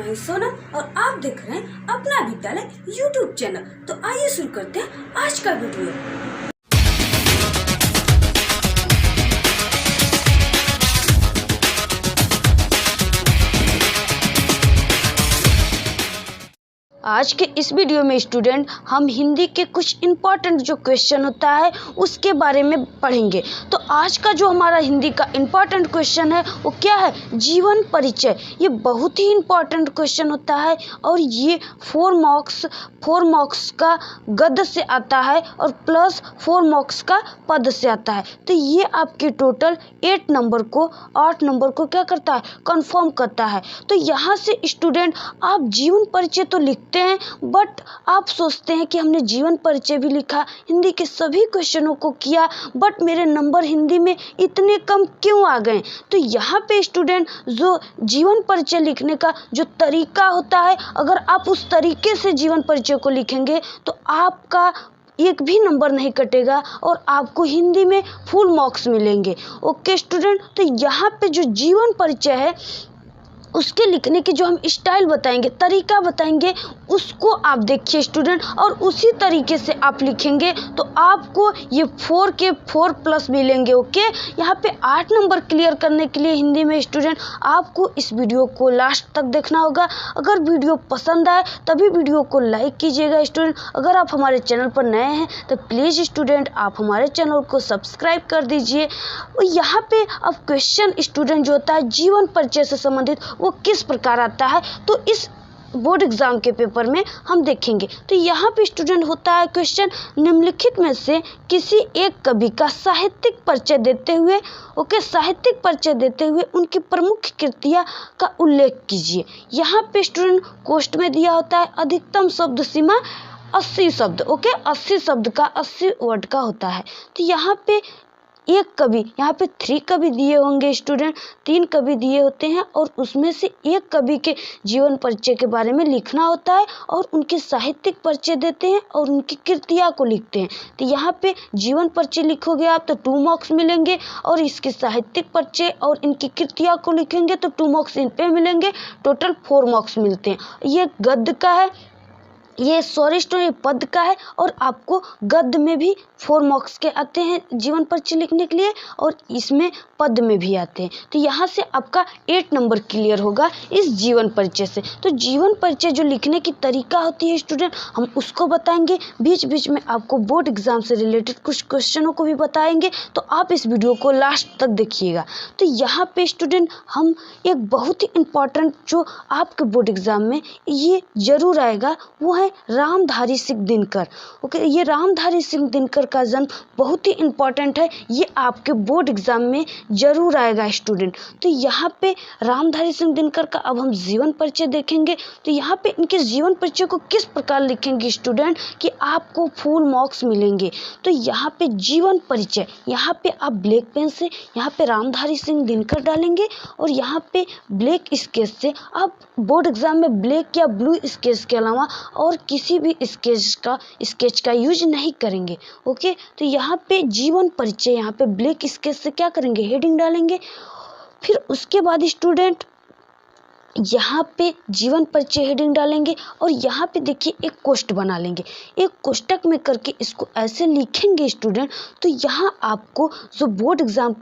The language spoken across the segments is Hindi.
मैं सोनम और आप देख रहे हैं अपना विद्यालय यूट्यूब चैनल। तो आइए शुरू करते हैं आज का वीडियो। आज के इस वीडियो में स्टूडेंट हम हिंदी के कुछ इम्पॉर्टेंट जो क्वेश्चन होता है उसके बारे में पढ़ेंगे। तो आज का जो हमारा हिंदी का इम्पॉर्टेंट क्वेश्चन है वो क्या है, जीवन परिचय। ये बहुत ही इम्पॉर्टेंट क्वेश्चन होता है और ये 4 मार्क्स का गद्य से आता है और प्लस 4 मार्क्स का पद से आता है। तो ये आपके टोटल 8 नंबर को क्या करता है, कंफर्म करता है। तो यहाँ से स्टूडेंट आप जीवन परिचय तो लिखते हैं, बट आप सोचते हैं कि हमने जीवन परिचय भी लिखा, हिंदी के सभी क्वेश्चनों को किया, बट मेरे नंबर हिंदी में इतने कम क्यों आ गए। तो यहाँ पे स्टूडेंट जो जीवन परिचय लिखने का जो तरीका होता है, अगर आप उस तरीके से जीवन परिचय को लिखेंगे तो आपका एक भी नंबर नहीं कटेगा और आपको हिंदी में फुल मार्क्स मिलेंगे। ओके स्टूडेंट, तो यहाँ पे जो जीवन परिचय है उसके लिखने की जो हम स्टाइल बताएंगे, तरीका बताएंगे, उसको आप देखिए स्टूडेंट, और उसी तरीके से आप लिखेंगे तो आपको ये 4 के 4+ मिलेंगे। ओके, यहाँ पे 8 नंबर क्लियर करने के लिए हिंदी में स्टूडेंट आपको इस वीडियो को लास्ट तक देखना होगा। अगर वीडियो पसंद आए तभी वीडियो को लाइक कीजिएगा स्टूडेंट। अगर आप हमारे चैनल पर नए हैं तो प्लीज़ स्टूडेंट आप हमारे चैनल को सब्सक्राइब कर दीजिए। और यहाँ पे अब क्वेश्चन स्टूडेंट जो होता है जीवन परिचय से संबंधित वो किस प्रकार आता है, तो इस बोर्ड एग्जाम के पेपर में हम देखेंगे। तो यहाँ पे स्टूडेंट होता है क्वेश्चन, निम्नलिखित में से किसी एक कवि का साहित्यिक परिचय देते हुए साहित्यिक परिचय देते हुए उनकी प्रमुख कृतियाँ का उल्लेख कीजिए। यहाँ पे स्टूडेंट कोष्ट में दिया होता है अधिकतम शब्द सीमा 80 शब्द। 80 शब्द का 80 वर्ड का होता है। तो यहाँ पे एक कवि, यहाँ पे 3 कवि दिए होंगे स्टूडेंट, 3 कवि दिए होते हैं और उसमें से एक कवि के जीवन परिचय के बारे में लिखना होता है और उनके साहित्यिक परिचय देते हैं और उनकी कृतियाँ को लिखते हैं। तो यहाँ पे जीवन परिचय लिखोगे आप तो 2 मार्क्स मिलेंगे और इसके साहित्यिक परिचय और इनकी कृतियाँ को लिखेंगे तो 2 मार्क्स इन पे मिलेंगे, टोटल 4 मार्क्स मिलते हैं। ये गद्य का है, ये स्टोरी पद का है और आपको गद्य में भी 4 मार्क्स के आते हैं जीवन परिचय लिखने के लिए और इसमें पद में भी आते हैं। तो यहाँ से आपका 8 नंबर क्लियर होगा इस जीवन परिचय से। तो जीवन परिचय जो लिखने की तरीका होती है स्टूडेंट, हम उसको बताएंगे, बीच बीच में आपको बोर्ड एग्जाम से रिलेटेड कुछ क्वेश्चनों को भी बताएंगे। तो आप इस वीडियो को लास्ट तक देखिएगा। तो यहाँ पे स्टूडेंट हम एक बहुत ही इम्पॉर्टेंट जो आपके बोर्ड एग्जाम में ये जरूर आएगा वो है रामधारी सिंह दिनकर। ओके, ये रामधारी सिंह दिनकर का जन्म बहुत ही इम्पॉर्टेंट है, ये आपके बोर्ड एग्जाम में जरूर आएगा स्टूडेंट। तो यहाँ पे रामधारी सिंह दिनकर का अब हम जीवन परिचय देखेंगे। तो यहाँ पे इनके जीवन परिचय को किस प्रकार लिखेंगे स्टूडेंट कि आपको फुल मार्क्स मिलेंगे। तो यहाँ पे जीवन परिचय, यहाँ पे आप ब्लैक पेन से यहाँ पे रामधारी सिंह दिनकर डालेंगे और यहाँ पे ब्लैक स्केच से आप बोर्ड एग्जाम में ब्लैक या ब्लू स्केच के अलावा और किसी भी स्केच का यूज नहीं करेंगे। ओके, तो यहाँ पे जीवन परिचय, यहाँ पे ब्लैक स्केच से क्या करेंगे, हेडिंग डालेंगे। फिर उसके बाद स्टूडेंट यहाँ पे जीवन परिचय हेडिंग डालेंगे और यहाँ पे देखिए एक कोष्ट बना लेंगे, एक कोष्टक में करके इसको ऐसे लिखेंगे स्टूडेंट। तो यहाँ आपको जो बोर्ड एग्जाम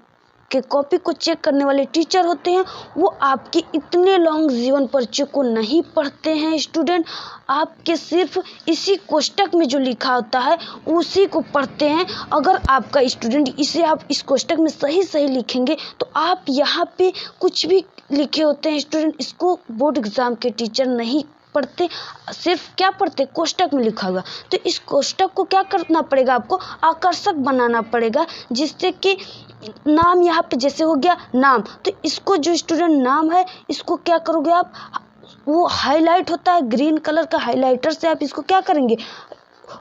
के कॉपी को चेक करने वाले टीचर होते हैं वो आपके इतने लॉन्ग जीवन परिचय को नहीं पढ़ते हैं स्टूडेंट, आपके सिर्फ इसी कोष्टक में जो लिखा होता है उसी को पढ़ते हैं। अगर आपका स्टूडेंट इसे आप इस कोष्टक में सही लिखेंगे तो आप यहाँ पे कुछ भी लिखे होते हैं स्टूडेंट, इसको बोर्ड एग्जाम के टीचर नहीं पढ़ते, सिर्फ क्या पढ़ते, कोष्टक में लिखा हुआ। तो इस कोष्टक को क्या करना पड़ेगा, आपको आकर्षक बनाना पड़ेगा, जिससे कि नाम यहाँ पे जैसे हो गया नाम, तो इसको जो स्टूडेंट नाम है इसको क्या करोगे आप, वो हाईलाइट होता है ग्रीन कलर का हाईलाइटर से आप इसको क्या करेंगे,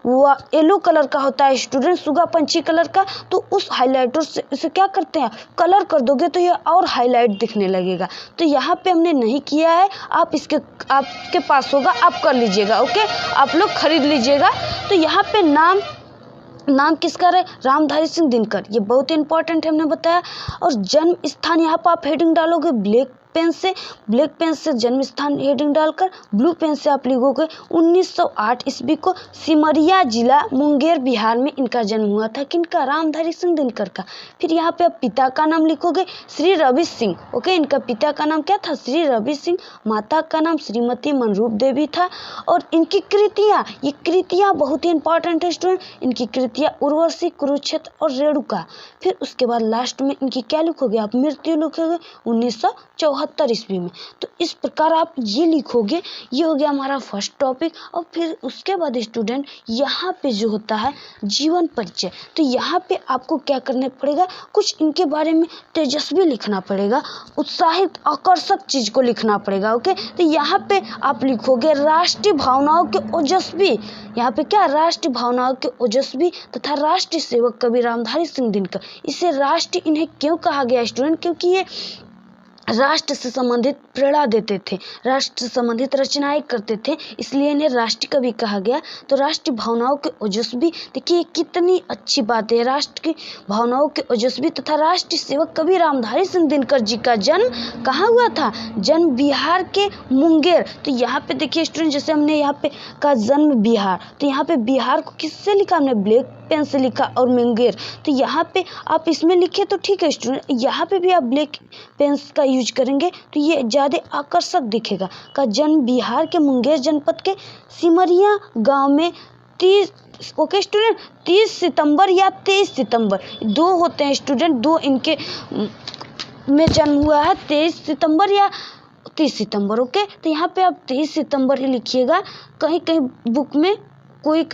वो येलो कलर का होता है स्टूडेंट सुगा पंछी कलर का, तो उस हाइलाइटर से इसे क्या करते हैं कलर कर दोगे तो ये और हाईलाइट दिखने लगेगा। तो यहाँ पे हमने नहीं किया है, आप इसके आपके पास होगा आप कर लीजिएगा। ओके, आप लोग खरीद लीजिएगा। तो यहाँ पे नाम किसका है, रामधारी सिंह दिनकर, ये बहुत इंपॉर्टेंट है हमने बताया। और जन्म स्थान यहाँ पर आप हेडिंग डालोगे ब्लैक ब्लैक पेन से जन्म स्थान हेडिंग डालकर, ब्लू पेन से आप लिखोगे 1908 ईस्वी को सिमरिया जिला मुंगेर बिहार में इनका जन्म हुआ था। किनका? रामधारी सिंह दिनकर का। फिर यहाँ पे आप पिता का नाम लिखोगे श्री रवि सिंह। ओके, इनका पिता का नाम क्या था? श्री रवि सिंह। माता का नाम श्रीमती मनरूप देवी था। और इनकी कृतियाँ, ये कृतियाँ बहुत ही इंपॉर्टेंट है स्टूडेंट। इनकी कृतियाँ उर्वशी, कुरुक्षेत्र और रेणुका। फिर उसके बाद लास्ट में इनकी क्या लिखोगे आप? मृत्यु लिखोगे 1974 ईस्वी में। तो इस प्रकार आप ये लिखोगे। ये हो गया हमारा फर्स्ट टॉपिक। और फिर उसके बाद स्टूडेंट यहाँ पे जो होता है जीवन परिचय, तो यहाँ पे आपको क्या करना पड़ेगा? कुछ इनके बारे में तेजस्वी लिखना पड़ेगा, उत्साहित आकर्षक चीज को लिखना पड़ेगा। ओके, तो यहाँ पे आप लिखोगे राष्ट्रीय भावनाओं के ओजस्वी। यहाँ पे क्या? राष्ट्रीय भावनाओं के ओजस्वी तथा राष्ट्रीय सेवक कवि रामधारी सिंह दिनकर। इसे राष्ट्रीय इन्हें क्यों कहा गया स्टूडेंट? क्योंकि ये राष्ट्र से संबंधित प्रेरणा देते थे, राष्ट्र से संबंधित रचनाएं करते थे, इसलिए इन्हें राष्ट्रीय कवि कहा गया। तो राष्ट्रीय भावनाओं के ओजस्वी, देखिए कितनी अच्छी बात है। राष्ट्र की भावनाओं के ओजस्वी तथा राष्ट्रीय सेवक कवि रामधारी सिंह दिनकर जी का जन्म कहाँ हुआ था? जन्म बिहार के मुंगेर। तो यहाँ पे देखिए स्टूडेंट, जैसे हमने यहाँ पे का जन्म बिहार, तो यहाँ पे बिहार को किससे लिखा हमने? ब्लैक पेन से लिखा। और मुंगेर, तो यहाँ पे आप इसमें लिखे तो ठीक है स्टूडेंट, यहाँ पे भी आप ब्लैक पेन का यूज करेंगे तो ये ज़्यादा आकर्षक दिखेगा। का जन्म बिहार के मुंगेर जनपद के सिमरिया गांव में 30 ओके स्टूडेंट 30 सितंबर या 23 सितंबर, दो होते हैं स्टूडेंट, दो इनके में जन्म हुआ है, 23 सितंबर या 30 सितंबर। ओके, तो यहाँ पे आप 23 सितंबर ही लिखिएगा। कहीं कहीं बुक में कोई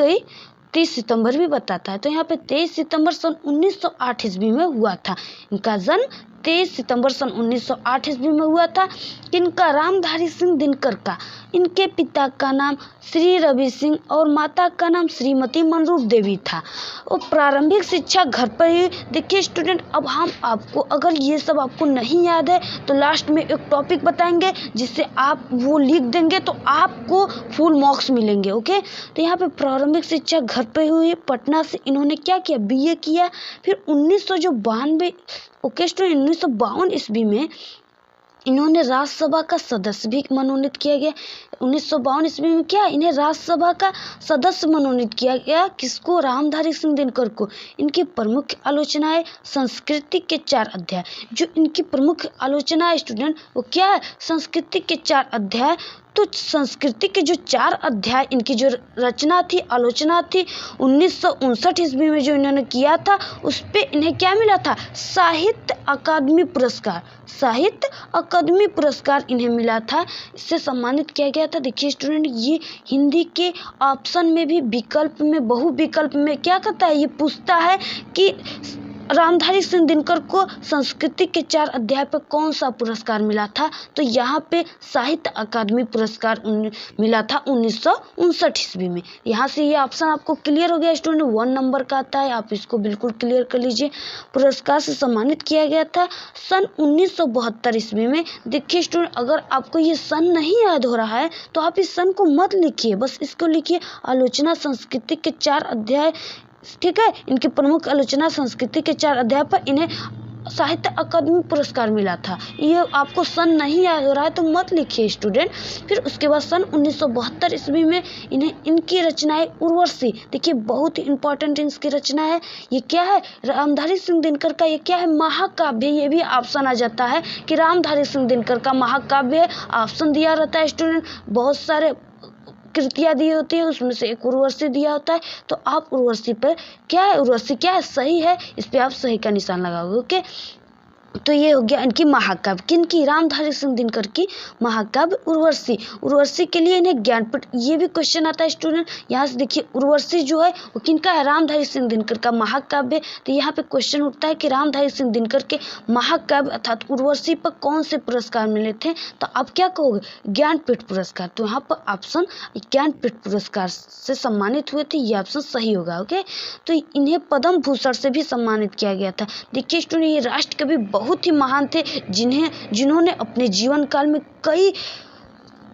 30 सितंबर भी बताता है। तो यहाँ पे 23 सितंबर सन 1908 ईस्वी में हुआ था इनका जन्म। 23 सितंबर सन 1908 ईस्वी में हुआ था। किनका? रामधारी सिंह दिनकर का। इनके पिता का नाम श्री रवि सिंह और माता का नाम श्रीमती मनरूप देवी था। और प्रारंभिक शिक्षा घर पर ही। देखिए स्टूडेंट, अब हम आपको, अगर ये सब आपको नहीं याद है तो लास्ट में एक टॉपिक बताएंगे जिससे आप वो लिख देंगे तो आपको फुल मार्क्स मिलेंगे। ओके, तो यहाँ पे प्रारंभिक शिक्षा घर पर हुई। पटना से इन्होंने क्या किया? बीए किया। फिर 1992 ओके स्टूडेंट 1952 ईस्वी में इन्होंने राज्यसभा का सदस्य भी मनोनीत किया गया। 1952 ईस्वी में क्या? इन्हें राज्यसभा का सदस्य मनोनीत किया गया। किसको? रामधारी सिंह दिनकर को। इनकी प्रमुख आलोचनाएं संस्कृति के 4 अध्याय। जो इनकी प्रमुख आलोचना है स्टूडेंट वो क्या है? संस्कृति के 4 अध्याय। तो संस्कृति के जो 4 अध्याय, इनकी जो रचना थी, आलोचना थी 1959 ईस्वी में जो इन्होंने किया था, उस पे इन्हें क्या मिला था? साहित्य अकादमी पुरस्कार। साहित्य अकादमी पुरस्कार इन्हें मिला था, इससे सम्मानित किया गया था। देखिए स्टूडेंट, ये हिंदी के ऑप्शन में भी विकल्प में, बहु विकल्प में क्या करता है? ये पूछता है कि रामधारी सिंह दिनकर को संस्कृति के 4 अध्याय पर कौन सा पुरस्कार मिला था? तो यहाँ पे साहित्य अकादमी पुरस्कार मिला था 1959 ईस्वी में। यहाँ से ये ऑप्शन आपको क्लियर हो गया स्टूडेंट, 1 नंबर का आता है, आप इसको बिल्कुल क्लियर कर लीजिए। पुरस्कार से सम्मानित किया गया था सन 1972 ईस्वी में। देखिए स्टूडेंट, अगर आपको ये सन नहीं याद हो रहा है तो आप इस सन को मत लिखिए, बस इसको लिखिए आलोचना संस्कृति के 4 अध्याय। ठीक है, इनकी प्रमुख आलोचना संस्कृति के 4 अध्याय पर इन्हें साहित्य अकादमी पुरस्कार मिला था। ये आपको सन नहीं याद हो रहा है तो मत लिखिए स्टूडेंट। फिर उसके बाद सन 1972 ईस्वी में इन्हें इनकी रचनाएं उर्वशी, देखिए बहुत ही इंपॉर्टेंट इनकी रचना है। ये क्या है? रामधारी सिंह दिनकर का ये क्या है? महाकाव्य। ये भी ऑप्शन आ जाता है कि रामधारी सिंह दिनकर का महाकाव्य, ऑप्शन दिया रहता है स्टूडेंट। बहुत सारे कृतियाँ दी होती है, उसमें से एक उर्वशी दिया होता है। तो आप उर्वशी पर क्या है? उर्वशी क्या है? सही है, इस पे आप सही का निशान लगाओगे। ओके, तो ये हो गया इनकी महाकाव्य। किनकी? रामधारी सिंह दिनकर की महाकाव्य उर्वशी। उर्वशी के लिए इन्हें ज्ञानपीठ, ये भी क्वेश्चन आता है स्टूडेंट। यहाँ से देखिए उर्वशी जो है वो किनका है? रामधारी सिंह दिनकर का महाकाव्य। तो यहाँ पे क्वेश्चन उठता है कि रामधारी सिंह दिनकर के महाकाव्य अर्थात उर्वशी पर कौन से पुरस्कार मिले थे? तो आप क्या कहोगे? ज्ञानपीठ पुरस्कार। तो यहाँ पर ऑप्शन ज्ञानपीठ पुरस्कार से सम्मानित हुए थे, ये ऑप्शन सही होगा। ओके, तो इन्हें पद्म भूषण से भी सम्मानित किया गया था। देखिए स्टूडेंट, ये राष्ट्रकवि बहुत ही महान थे जिन्होंने अपने जीवन काल में कई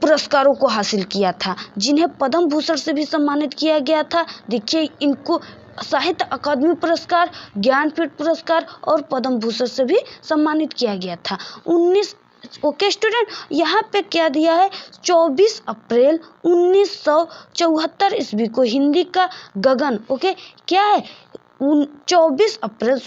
पुरस्कारों को हासिल किया था, जिन्हें पद्म भूषण से भी सम्मानित किया गया था। देखिए इनको साहित्य अकादमी पुरस्कार, ज्ञानपीठ पुरस्कार और पद्म भूषण से भी सम्मानित किया गया था। ओके स्टूडेंट, यहाँ पे क्या दिया है, 24 अप्रैल 1974 ईस्वी को हिंदी का गगन, ओके क्या है, 24 अप्रैल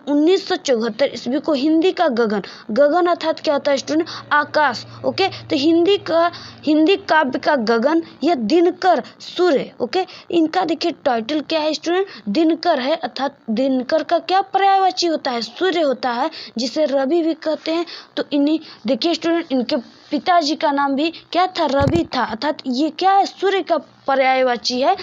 1974 ईस्वी को हिंदी का गगन, गगन अर्थात क्या होता है स्टूडेंट, आकाश, ओके। तो हिंदी काव्य का गगन या दिनकर सूर्य, ओके। इनका देखिए टाइटल क्या है स्टूडेंट, दिनकर है, अर्थात दिनकर का क्या पर्यायवाची होता है, सूर्य होता है, जिसे रवि भी कहते हैं। तो इन्हीं देखिए स्टूडेंट, इनके पिताजी का नाम भी क्या था, रवि था, अर्थात ये क्या है, सूर्य का पर्यायवाची है।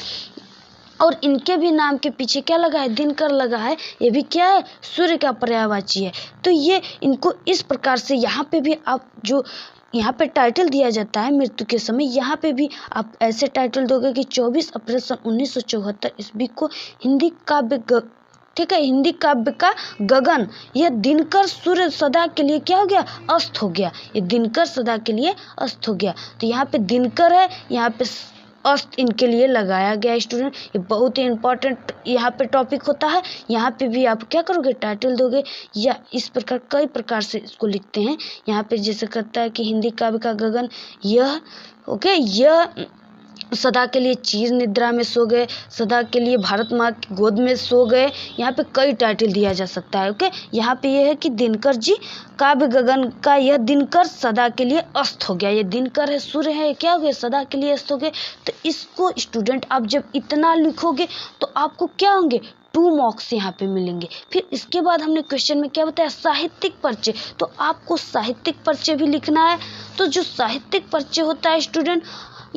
और इनके भी नाम के पीछे क्या लगा है, दिनकर लगा है, ये भी क्या है, सूर्य का पर्यायवाची है। तो ये इनको इस प्रकार से यहाँ पे भी आप जो यहाँ पे टाइटल दिया जाता है मृत्यु के समय, यहाँ पे भी आप ऐसे टाइटल दोगे कि 24 अप्रैल सन 1974 ईस्वी को हिंदी काव्य ठीक है, हिंदी काव्य का गगन, यह दिनकर सूर्य सदा के लिए क्या हो गया, अस्त हो गया, ये दिनकर सदा के लिए अस्त हो गया। तो यहाँ पे दिनकर है, यहाँ पे अस्त इनके लिए लगाया गया स्टूडेंट। ये बहुत ही इंपॉर्टेंट यहाँ पे टॉपिक होता है। यहाँ पे भी आप क्या करोगे, टाइटल दोगे या इस प्रकार कई प्रकार से इसको लिखते हैं। यहाँ पे जैसे करता है कि हिंदी काव्य का गगन, यह ओके, यह सदा के लिए चीर निद्रा में सो गए, सदा के लिए भारत माँ की गोद में सो गए। यहाँ पे कई टाइटल दिया जा सकता है, ओके। यहाँ पे यह है कि दिनकर जी काव्य गगन का यह दिनकर सदा के लिए अस्त हो गया, ये दिनकर है, सूर्य है, क्या हो गया, सदा के लिए अस्त हो गए। तो इसको स्टूडेंट आप जब इतना लिखोगे तो आपको क्या होंगे, 2 मार्क्स यहाँ पे मिलेंगे। फिर इसके बाद हमने क्वेश्चन में क्या बताया, साहित्यिक परिचय, तो आपको साहित्यिक परिचय भी लिखना है। तो जो साहित्यिक परिचय होता है स्टूडेंट,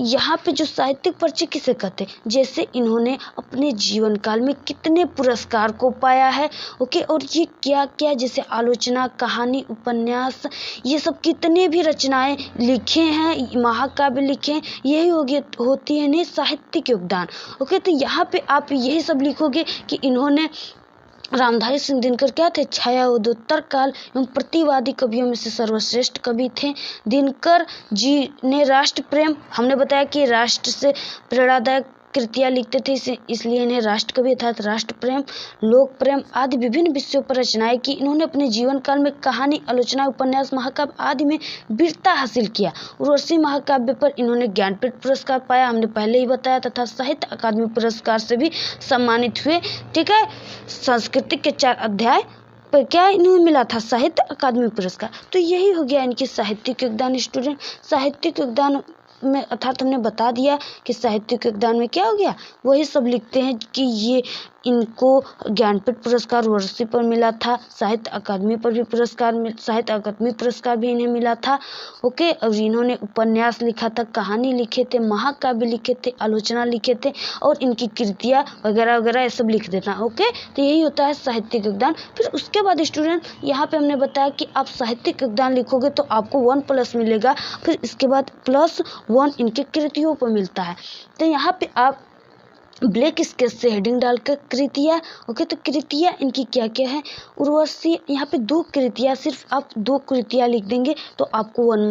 यहाँ पे जो साहित्यिक परिचय किसे कहते हैं, जैसे इन्होंने अपने जीवन काल में कितने पुरस्कार को पाया है, ओके, और ये क्या क्या, जैसे आलोचना, कहानी, उपन्यास, ये सब कितने भी रचनाएं लिखे हैं, महाकाव्य लिखे हैं, यही होती है नहीं साहित्यिक योगदान, ओके। तो यहाँ पे आप यही सब लिखोगे कि इन्होंने रामधारी सिंह दिनकर क्या थे, छायाउदोत्तर काल एवं प्रतिवादी कवियों में से सर्वश्रेष्ठ कवि थे। दिनकर जी ने राष्ट्र प्रेम, हमने बताया कि राष्ट्र से प्रेरणादायक कृतियाँ लिखते थे, इसलिए इन्हें राष्ट्र कवि अर्थात राष्ट्र प्रेम, लोक प्रेम आदि विभिन्न विषयों पर रचनाएं की। इन्होंने अपने जीवन काल में कहानी, आलोचना, उपन्यास, महाकाव्य आदि में वीरता हासिल किया। उर्वशी महाकाव्य पर इन्होंने ज्ञानपीठ पुरस्कार पाया, हमने पहले ही बताया, तथा साहित्य अकादमी पुरस्कार से भी सम्मानित हुए, ठीक है। संस्कृति के 4 अध्याय पर क्या इन्हें मिला था, साहित्य अकादमी पुरस्कार। तो यही हो गया इनकी साहित्यिक योगदान स्टूडेंट। साहित्यिक योगदान में अर्थात हमने बता दिया कि साहित्यिक योगदान में क्या हो गया, वही सब लिखते हैं कि ये इनको ज्ञानपीठ पुरस्कार उर्वशी पर मिला था, साहित्य अकादमी पर भी साहित्य अकादमी पुरस्कार भी इन्हें मिला था, ओके। और इन्होंने उपन्यास लिखा था, कहानी लिखे थे, महाकाव्य लिखे थे, आलोचना लिखे थे, और इनकी कृतियाँ वगैरह वगैरह ये सब लिख देना, ओके। तो यही होता है साहित्यिक योगदान। फिर उसके बाद स्टूडेंट यहाँ पे हमने बताया कि आप साहित्यिक योगदान लिखोगे तो आपको 1+ मिलेगा, फिर इसके बाद +1 इनके कृतियों पर मिलता है। तो यहाँ पे आप ब्लैक स्केच से हेडिंग डालकर कृतियाँ, ओके। तो कृतियाँ इनकी क्या क्या है, उर्वशी, यहाँ पे 2 कृतियाँ, सिर्फ आप 2 कृतियाँ लिख देंगे तो आपको 1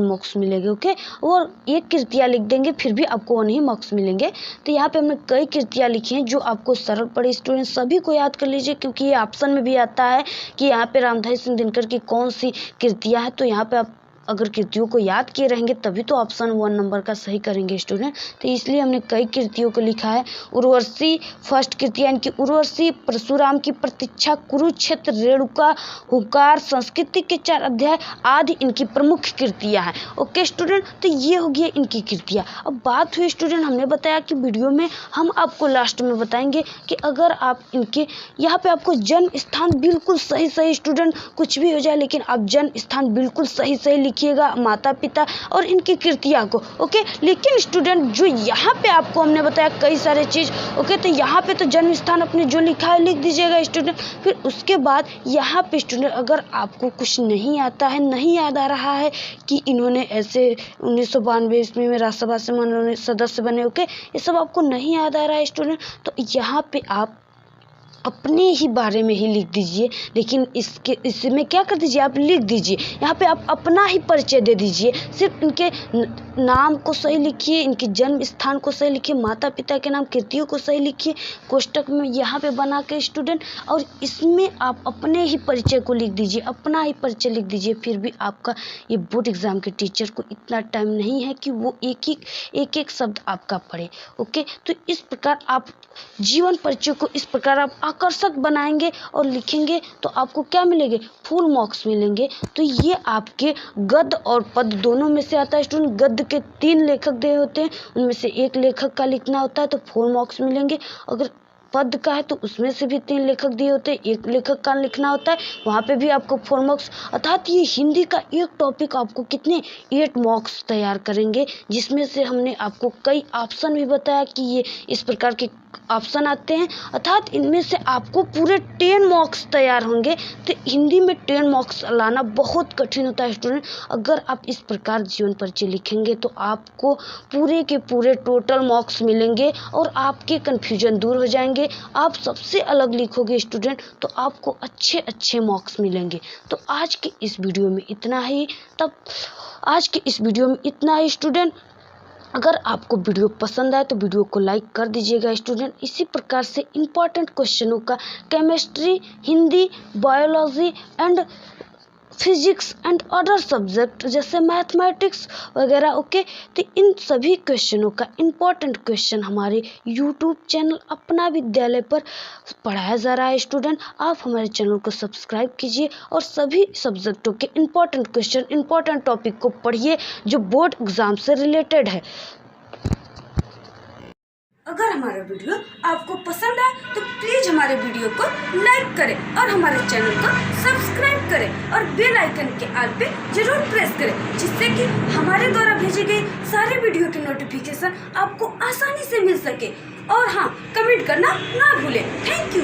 मार्क्स मिलेंगे, ओके। और 1 कृतियाँ लिख देंगे फिर भी आपको 1 ही मार्क्स मिलेंगे। तो यहाँ पे हमने कई कृतियाँ लिखी हैं जो आपको सरल पड़े स्टूडेंट, सभी को याद कर लीजिए, क्योंकि ये ऑप्शन में भी आता है कि यहाँ पे रामधारी सिंह दिनकर की कौन सी कृतियाँ हैं। तो यहाँ पे आप अगर कृतियों को याद किए रहेंगे तभी तो ऑप्शन 1 नंबर का सही करेंगे स्टूडेंट। तो इसलिए हमने कई कृतियों को लिखा है। उर्वशी फर्स्ट कृतियाँ इनकी, उर्वशी, परशुराम की प्रतीक्षा, कुरुक्षेत्र, रेणुका, हुंकार, संस्कृति के 4 अध्याय आदि इनकी प्रमुख कृतियाँ हैं, ओके स्टूडेंट। तो ये हो गया इनकी कृतियाँ। अब बात हुई स्टूडेंट, हमने बताया कि वीडियो में हम आपको लास्ट में बताएंगे कि अगर आप इनके यहाँ पे आपको जन्म स्थान बिल्कुल सही स्टूडेंट, कुछ भी हो जाए लेकिन आप जन्म स्थान बिल्कुल सही लिखिएगा, माता पिता और इनकी कृतियाँ को, ओके। लेकिन स्टूडेंट जो यहाँ पे आपको हमने बताया कई सारे चीज़, ओके। तो यहाँ पे तो जन्म स्थान अपने जो लिखा है लिख दीजिएगा स्टूडेंट। फिर उसके बाद यहाँ पे स्टूडेंट अगर आपको कुछ नहीं आता है, नहीं याद आ रहा है कि इन्होंने ऐसे 1992 ईस्वी में राज्यसभा से सदस्य बने, ओके, ये सब आपको नहीं याद आ रहा है स्टूडेंट, तो यहाँ पे आप अपने ही बारे में ही लिख दीजिए, लेकिन इसमें क्या कर दीजिए, आप लिख दीजिए यहाँ पे आप अपना ही परिचय दे दीजिए। सिर्फ इनके नाम को सही लिखिए, इनके जन्म स्थान को सही लिखिए, माता पिता के नाम कृतियों को सही लिखिए कोष्टक में यहाँ पे बना के स्टूडेंट, और इसमें आप अपने ही परिचय को लिख दीजिए, अपना ही परिचय लिख दीजिए। फिर भी आपका ये बोर्ड एग्जाम के टीचर को इतना टाइम नहीं है कि वो एक एक शब्द आपका पढ़े। ओके, तो इस प्रकार आप जीवन परिचय को इस प्रकार आप आकर्षक बनाएंगे और लिखेंगे तो आपको क्या मिलेंगे, फुल मार्क्स मिलेंगे। तो ये आपके गद्य और पद्य दोनों में से आता है स्टूडेंट। गद्य के 3 लेखक दिए होते हैं, उनमें से एक लेखक का लिखना होता है तो 4 मार्क्स मिलेंगे। अगर पद का है तो उसमें से भी 3 लेखक दिए होते हैं, एक लेखक का लिखना होता है, वहाँ पे भी आपको 4 मार्क्स। अर्थात ये हिंदी का एक टॉपिक आपको कितने 8 मार्क्स तैयार करेंगे, जिसमें से हमने आपको कई ऑप्शन भी बताया कि ये इस प्रकार के ऑप्शन आते हैं। अर्थात इनमें से आपको पूरे 10 मार्क्स तैयार होंगे। तो हिंदी में 10 मार्क्स लाना बहुत कठिन होता है स्टूडेंट। अगर आप इस प्रकार जीवन परिचय लिखेंगे तो आपको पूरे के पूरे टोटल मार्क्स मिलेंगे और आपके कन्फ्यूजन दूर हो जाएंगे। आप सबसे अलग लिखोगे स्टूडेंट तो आपको अच्छे मार्क्स मिलेंगे। तो आज के इस वीडियो में इतना ही स्टूडेंट। अगर आपको वीडियो पसंद आए तो वीडियो को लाइक कर दीजिएगा स्टूडेंट। इसी प्रकार से इम्पॉर्टेंट क्वेश्चनों का chemistry, Hindi, biology and physics and other subject जैसे मैथमेटिक्स वगैरह, ओके, तो इन सभी क्वेश्चनों का इम्पॉर्टेंट क्वेश्चन हमारे यूट्यूब चैनल अपना विद्यालय पर पढ़ाया जा रहा है स्टूडेंट। आप हमारे चैनल को सब्सक्राइब कीजिए और सभी सब्जेक्टों के इम्पॉर्टेंट क्वेश्चन, इम्पॉर्टेंट टॉपिक को पढ़िए जो बोर्ड एग्जाम से रिलेटेड है। अगर हमारा वीडियो आपको पसंद आए तो प्लीज हमारे वीडियो को लाइक करें और हमारे चैनल को सब्सक्राइब करें और बेल आइकन के आल पे जरूर प्रेस करें, जिससे कि हमारे द्वारा भेजी गई सारे वीडियो की नोटिफिकेशन आपको आसानी से मिल सके। और हाँ, कमेंट करना ना भूलें। Thank you.